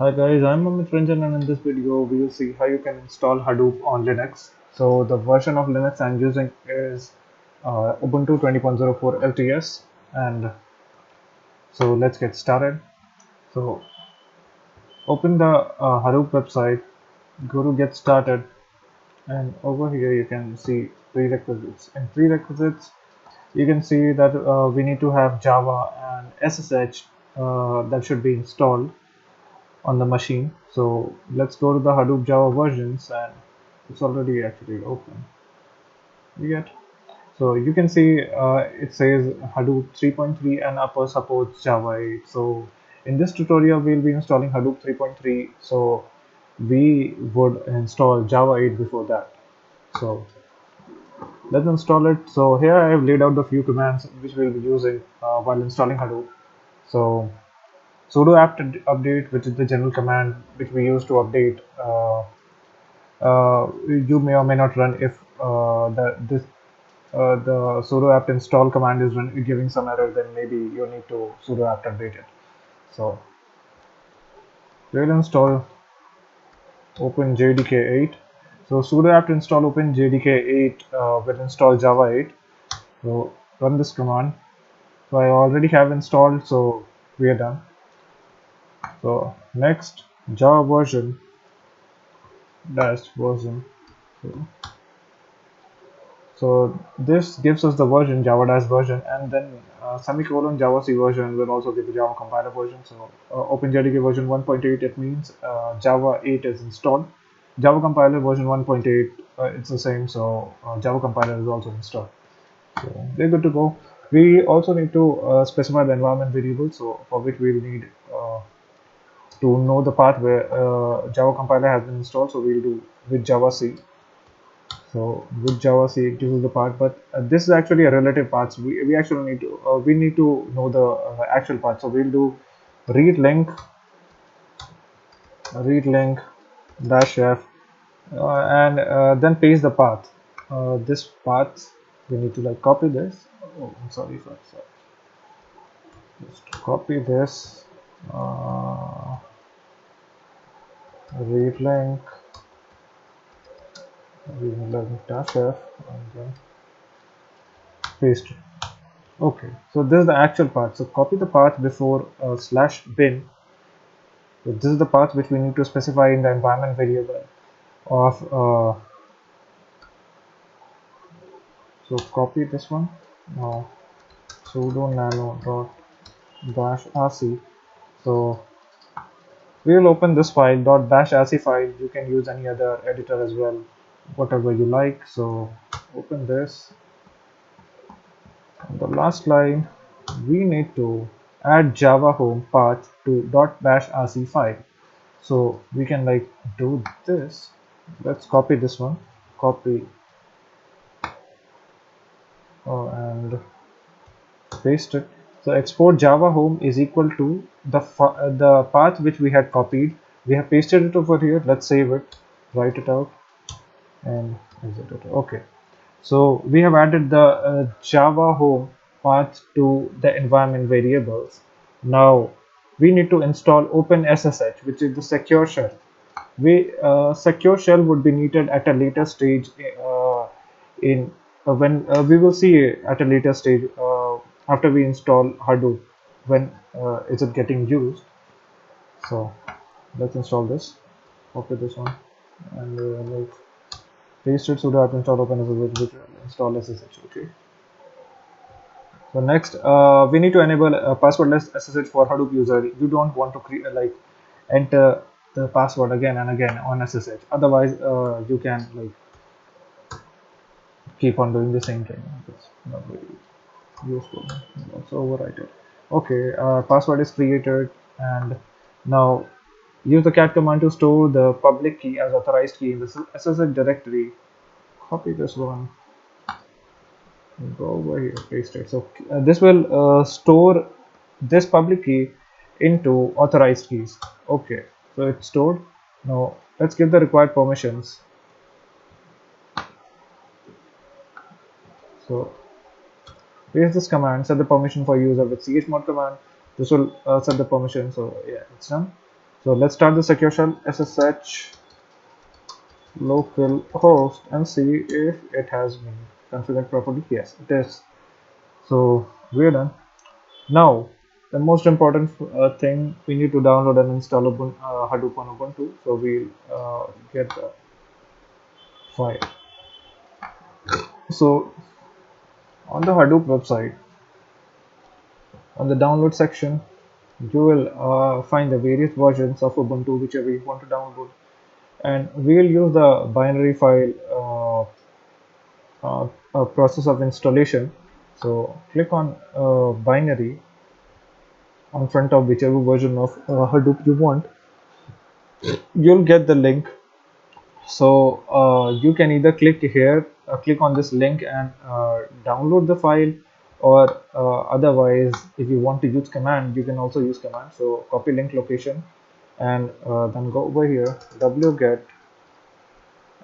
Hi guys, I'm Amit Ranjan and in this video we will see how you can install Hadoop on Linux. So the version of Linux I'm using is Ubuntu 20.04 LTS, and so let's get started. So open the Hadoop website, go to get started, and over here you can see prerequisites. In prerequisites you can see that we need to have Java and SSH that should be installed on the machine. So let's go to the Hadoop Java versions, and it's already actually open. You get so you can see it says Hadoop 3.3 and upper supports Java 8. So in this tutorial we'll be installing Hadoop 3.3. So we would install Java 8 before that. So let's install it. So here I have laid out the few commands which we'll be using while installing Hadoop. So sudo apt update, which is the general command which we use to update. You may or may not run if the sudo apt install command is giving some error. Then maybe you need to sudo apt update it. So we'll install open jdk8. So sudo apt install open jdk8 will install java 8. So run this command. So I already have installed, so we are done. So next, java version dash version. So this gives us the version, java dash version, and then semicolon java c version will also give the java compiler version. So OpenJDK version 1.8, it means java 8 is installed. Java compiler version 1.8, it's the same, so java compiler is also installed. So they're good to go. We also need to specify the environment variable, so for which we'll need to know the path where java compiler has been installed. So we'll do with java c. So with Java C, it gives us the path, but this is actually a relative path. So we actually need to know the actual path. So we'll do read link dash f, and then paste the path. This path we need to like copy this. Oh, I'm sorry for that. Just copy this. Uh, read link dash f, and then paste it. Okay, so this is the actual path. So copy the path before slash bin. So this is the path which we need to specify in the environment variable of. So copy this one. Now sudo nano dot dash rc. So we will open this file dot dash rc file. You can use any other editor as well, whatever you like. So open this. On the last line, we need to add java home path to dot dash rc file. So we can like do this. Let's copy this one, copy and paste it. So export java home is equal to the path which we had copied. We have pasted it over here. Let's save it, write it out, and exit it. Okay, so we have added the java home path to the environment variables. Now we need to install OpenSSH, which is the secure shell. We secure shell would be needed at a later stage in when we will see at a later stage after we install Hadoop, when is it getting used. So let's install this, copy this one, and like paste it sudo apt install OpenSSH, which will install SSH. Okay, so next we need to enable a passwordless SSH for Hadoop user. You don't want to create like enter the password again and again on SSH. Otherwise, you can like keep on doing the same thing. It's not very useful. Also overwrite it. Okay, password is created, and now use the cat command to store the public key as authorized key in the SSH directory. Copy this one, go over here, paste it. So this will store this public key into authorized keys. Okay, so it's stored. Now let's give the required permissions. So paste this command, set the permission for user with chmod command. This will set the permission. So yeah, it's done. So let's start the secure shell SSH localhost and see if it has been configured properly. Yes, it is. So we're done. Now, the most important thing, we need to download and install Hadoop on Ubuntu. So we'll get the file. So on the Hadoop website, on the download section, you will find the various versions of Ubuntu whichever you want to download, and we'll use the binary file process of installation. So click on binary on front of whichever version of Hadoop you want. You'll get the link. So you can either click on this link and download the file, or otherwise, if you want to use command, you can also use command. So copy link location and then go over here, wget,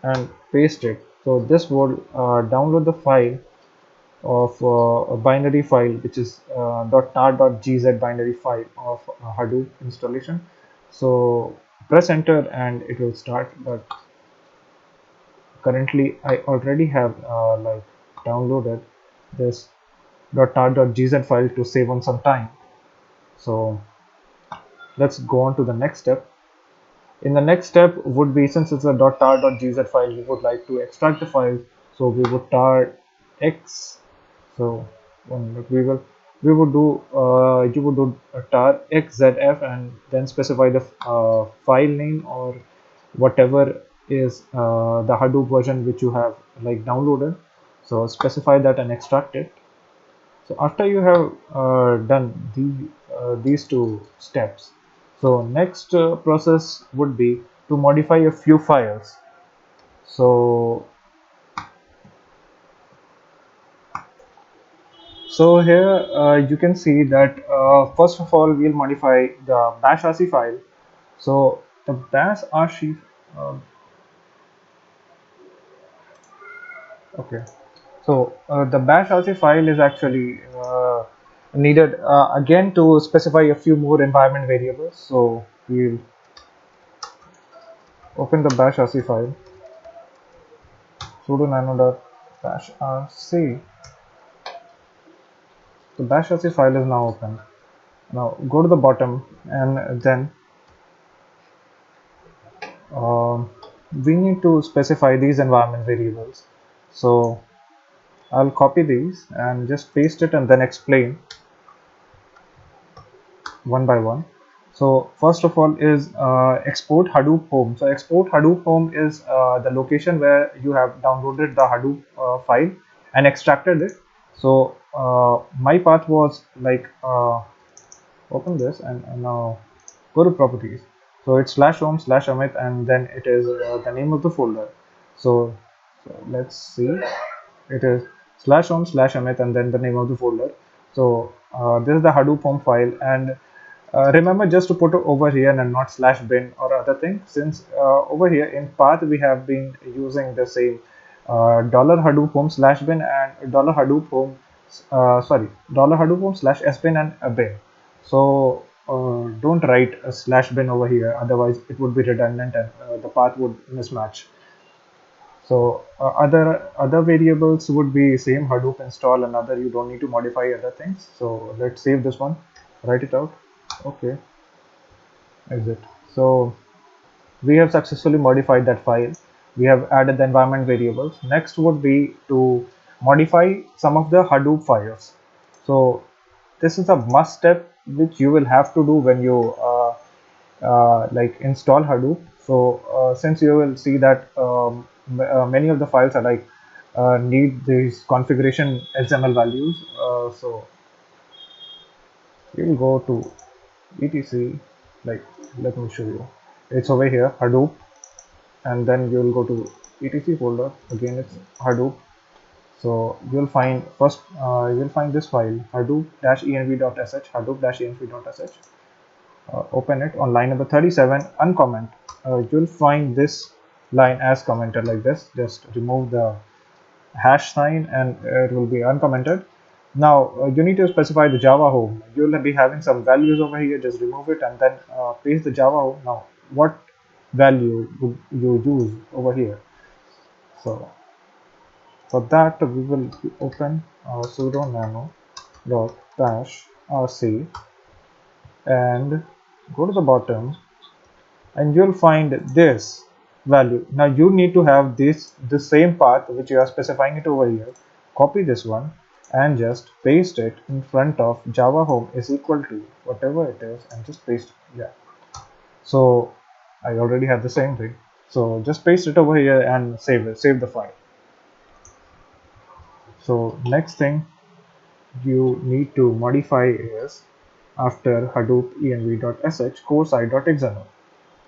and paste it. So this will download the file of a binary file, which is .tar.gz binary file of Hadoop installation. So press enter and it will start. But currently I already have downloaded this .tar.gz file to save on some time. So let's go on to the next step. In the next step would be, since it's a .tar.gz file, we would like to extract the file. So we would tar x. So we would do you would do tar xzf and then specify the file name or whatever is the Hadoop version which you have downloaded. So specify that and extract it. So after you have done these two steps, so next process would be to modify a few files. So here you can see that first of all we'll modify the bash RC file. So the bash RC okay. So the bash RC file is actually needed again to specify a few more environment variables. So we'll open the bash RC file, sudo nano.bash rc. The bash RC file is now open. Now go to the bottom and then we need to specify these environment variables. So I'll copy these and just paste it and then explain one by one. So first of all is export Hadoop home. So export Hadoop home is the location where you have downloaded the Hadoop file and extracted it. So my path was open this and now go to properties. So it's /home/amit and then it is the name of the folder. So let's see, it is /home/amit and then the name of the folder. So this is the Hadoop home file, and remember just to put it over here and not /bin or other thing, since over here in path we have been using the same $hadoop home/bin and $hadoop home $hadoop home/sbin and a bin. So don't write a /bin over here, otherwise it would be redundant and the path would mismatch. So other variables would be same, Hadoop install and other, you don't need to modify other things. So let's save this one, write it out. Okay, exit. So we have successfully modified that file. We have added the environment variables. Next would be to modify some of the Hadoop files. So this is a must step which you will have to do when you install Hadoop. So since you will see that many of the files are need these configuration XML values. So we'll go to etc, let me show you, it's over here, Hadoop, and then you'll go to etc folder, again it's Hadoop. So you'll find first you'll find this file, hadoop-env.sh, hadoop-env.sh. Open it on line number 37, uncomment. You'll find this line as commented like this. Just remove the hash sign and it will be uncommented. Now you need to specify the Java home. You'll be having some values over here. Just remove it and then paste the Java home. Now, what value would you use over here? So for that, we will open sudo nano dot dash rc and go to the bottom, and you'll find this value. Now you need to have the same path which you are specifying it over here. Copy this one and just paste it in front of Java home is equal to whatever it is, and just paste it. Yeah, so I already have the same thing, so just paste it over here and save the file. So next thing you need to modify is, after Hadoop env.sh, core site.xml.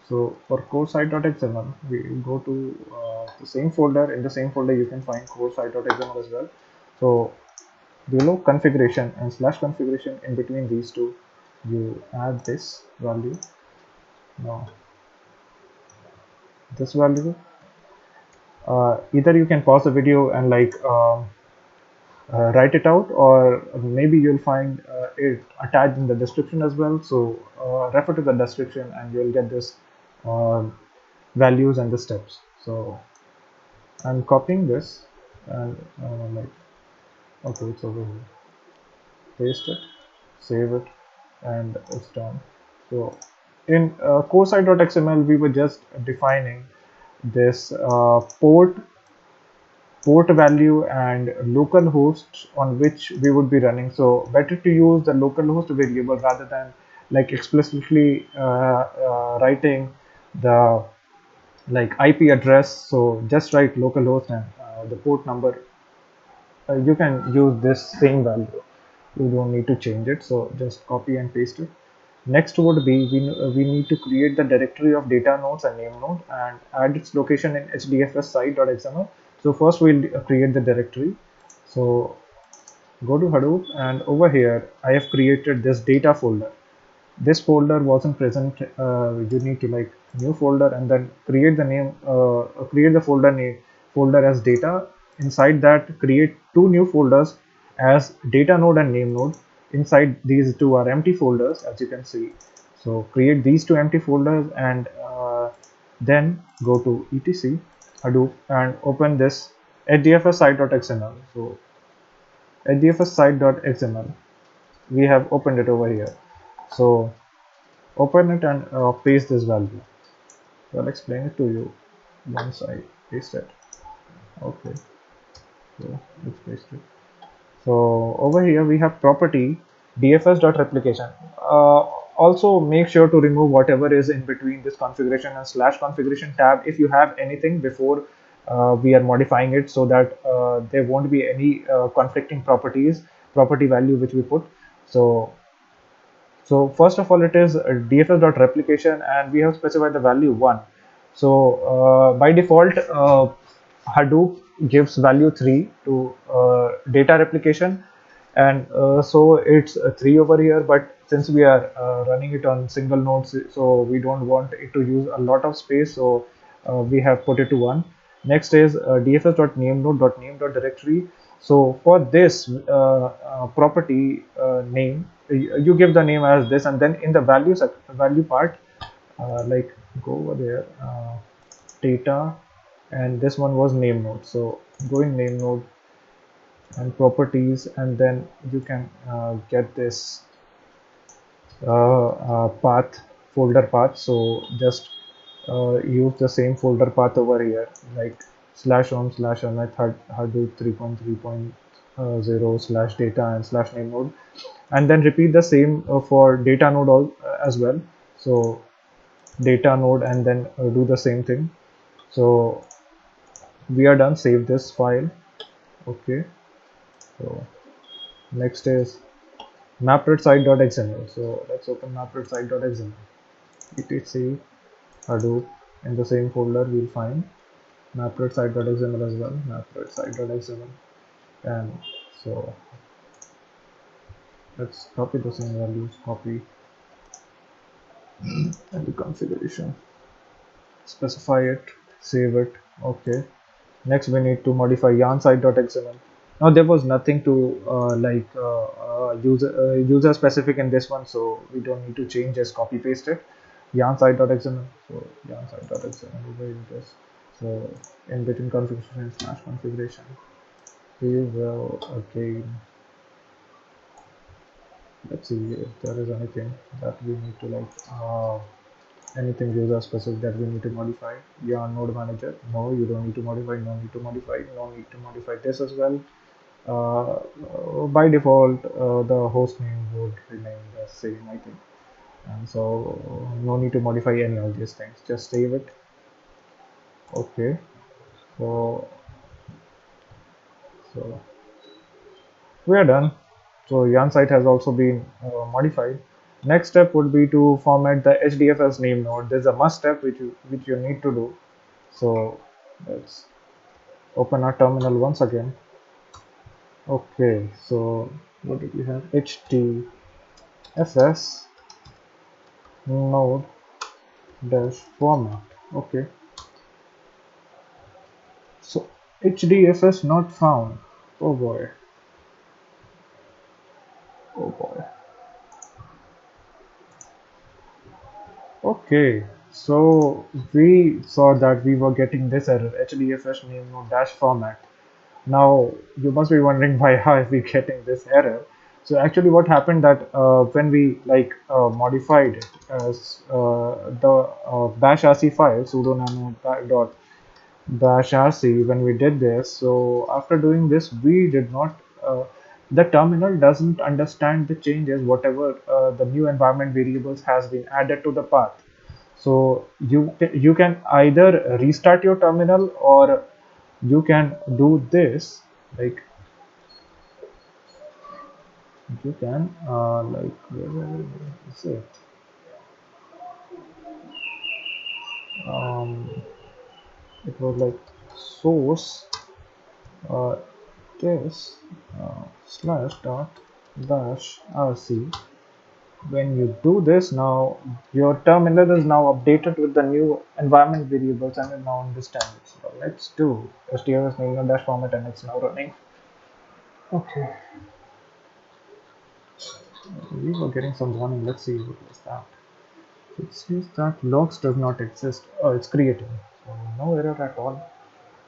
So for core site.xml, we go to the same folder. In the same folder, you can find core site.xml as well. So below configuration and slash configuration, in between these two, you add this value. Now this value, either you can pause the video and write it out, or maybe you'll find it attached in the description as well. So refer to the description and you'll get this uh, values and the steps. So I'm copying this and okay, it's over here. Paste it, save it, and it's done. So in core site.xml, we were just defining this port value and local hosts on which we would be running. So better to use the local host variable rather than like explicitly writing the IP address. So just write localhost and the port number. You can use this same value. You don't need to change it. So just copy and paste it. Next would be we need to create the directory of data nodes and name node and add its location in hdfs site.xml. So first we'll create the directory. So go to Hadoop, and over here I have created this data folder. This folder wasn't present. You need to new folder and then create the name, create the folder as data. Inside that, create two new folders as data node and name node. Inside these two are empty folders, as you can see. So create these two empty folders and then go to etc Hadoop and open this hdfs site.xml. So hdfs site.xml, we have opened it over here. So open it and paste this value. So I'll explain it to you once I paste it. Okay, so let's paste it. So over here we have property dfs.replication. Also make sure to remove whatever is in between this configuration and slash configuration tab if you have anything before we are modifying it, so that there won't be any conflicting property value which we put. So first of all, it is dfs.replication, and we have specified the value 1. So by default, Hadoop gives value 3 to data replication, and so it's 3 over here. But since we are running it on single nodes, so we don't want it to use a lot of space, so we have put it to 1. Next is dfs.namenode.name.directory. So for this property name, you give the name as this, and then in the value part, go over there, data, and this one was name node. So go in name node and properties, and then you can get this path, folder path. So just use the same folder path over here, like /home /mth hadoop 3.3.0 /data and /name node, and then repeat the same for data node as well. So data node, and then do the same thing. So we are done. Save this file. Okay, so next is map.site.xml. So let's open map.site.xml. etc Hadoop, in the same folder we'll find map.site.xml as well, map.site.xml. And so let's copy the same values, copy, and the configuration, specify it, save it. Okay, next we need to modify yarn site.xml. Now there was nothing to user specific in this one, so we don't need to change, just copy paste it. Yarn site.xml. So yarn site.xml where it is. So in between configuration slash configuration, we will again, let's see if there is anything that we need to anything user specific that we need to modify. Yarn node manager. No, you don't need to modify. No need to modify. No need to modify this as well. By default, the host name would remain the same, I think, and so no need to modify any of these things, just save it. Okay, so so we are done. So yarn site has also been modified. Next step would be to format the HDFS name node. There's a must step which you need to do. So let's open our terminal once again. Okay, so what did we have? HDFS node dash format. Okay, so HDFS not found. Oh boy, oh boy. Okay, so we saw that we were getting this error, HDFS name node dash format. Now you must be wondering why are we getting this error. So actually what happened that when we modified it as the bash rc file sudo nano dot bash rc, when we did this, so after doing this we did not the terminal doesn't understand the changes whatever the new environment variables has been added to the path. So you can either restart your terminal, or you can do this, like you can where is it, um, it was like source uh, this slash dot bash rc. When you do this, now your terminal is now updated with the new environment variables and it now understands. So let's do HDFS name dash format and it's now running. Okay, we were getting some warning. Let's see what was that. It says that logs does not exist. Oh, it's creating. So no error at all.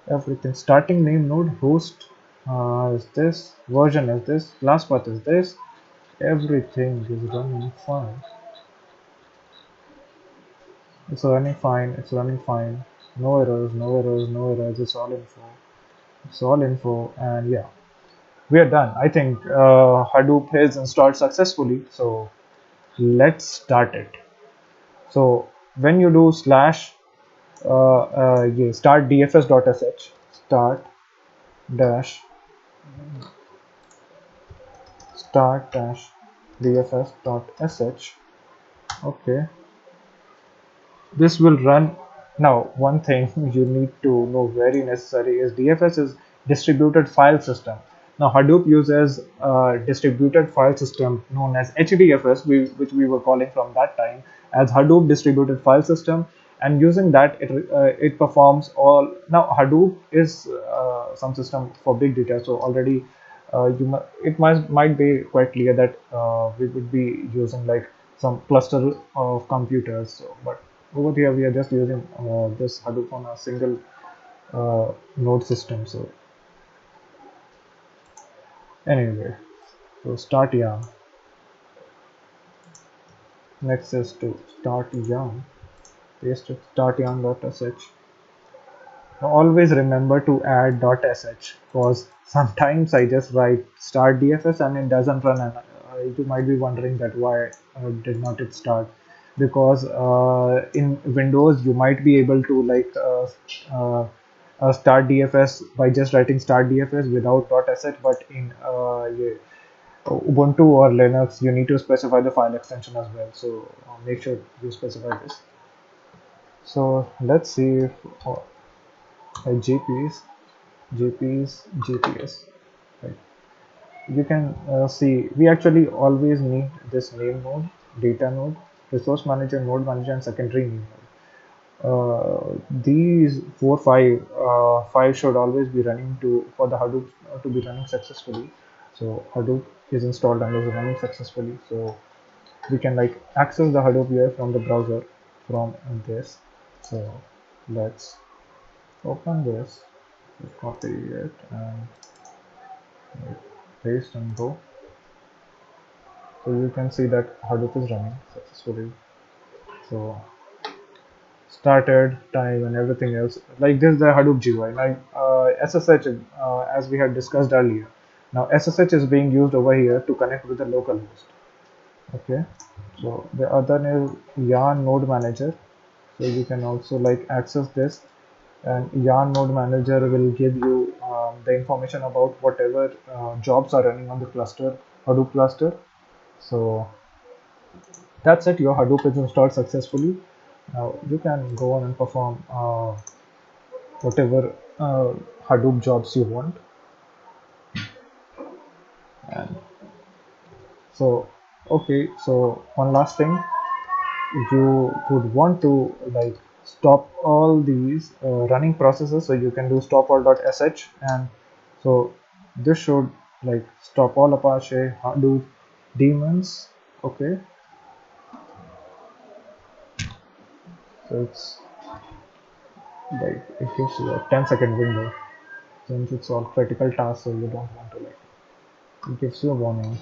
Everything. Starting name node, host is this, version is this, class path is this. Everything is running fine. It's running fine. It's running fine. No errors. No errors. No errors. It's all info. It's all info. And yeah, we are done. I think Hadoop is installed successfully. So let's start it. So when you do slash yeah, start dfs.sh, start dash start dash dfs.sh. Okay, this will run. Now one thing you need to know very necessary is DFS is distributed file system. Now Hadoop uses a distributed file system known as HDFS, which we were calling from that time as Hadoop distributed file system, and using that it performs all. Now Hadoop is some system for big data, so already it might be quite clear that we would be using like some cluster of computers. So, but over here we are just using this Hadoop on a single node system. So anyway, so start yarn. Next is to start yarn. Paste it, start yarn.sh. Now always remember to add .sh, because sometimes I just write start DFS and it doesn't run, and you might be wondering that why did not it start, because in Windows you might be able to start DFS by just writing start DFS without .sh, but in yeah, Ubuntu or Linux you need to specify the file extension as well, so make sure you specify this. So let's see if JPs, JPs. Right. You can see we actually always need this name node, data node, resource manager, node manager, and secondary name node. these five should always be running to for the Hadoop to be running successfully. So Hadoop is installed and is running successfully. So we can like access the Hadoop here from the browser from this. So let's open this, copy it, and paste and go. So you can see that Hadoop is running successfully. So started time and everything else like this, the Hadoop GUI. Like SSH, as we had discussed earlier, now SSH is being used over here to connect with the local host. Okay, so the other is Yarn Node Manager. So you can also like access this, and Yarn Node Manager will give you the information about whatever jobs are running on the cluster, Hadoop cluster. So that's it, your Hadoop is installed successfully. Now you can go on and perform whatever Hadoop jobs you want. And so, okay, so one last thing, you would want to like stop all these running processes, so you can do stop all.sh, and so this should like stop all Apache Hadoop daemons. Okay, so it's like it gives you a 10-second window since it's all critical tasks, so you don't want to like it gives you a warning.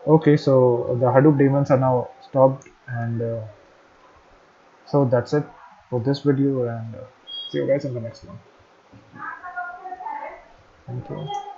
Okay, so the Hadoop daemons are now stopped, and so that's it for this video, and see you guys in the next one. Thank you.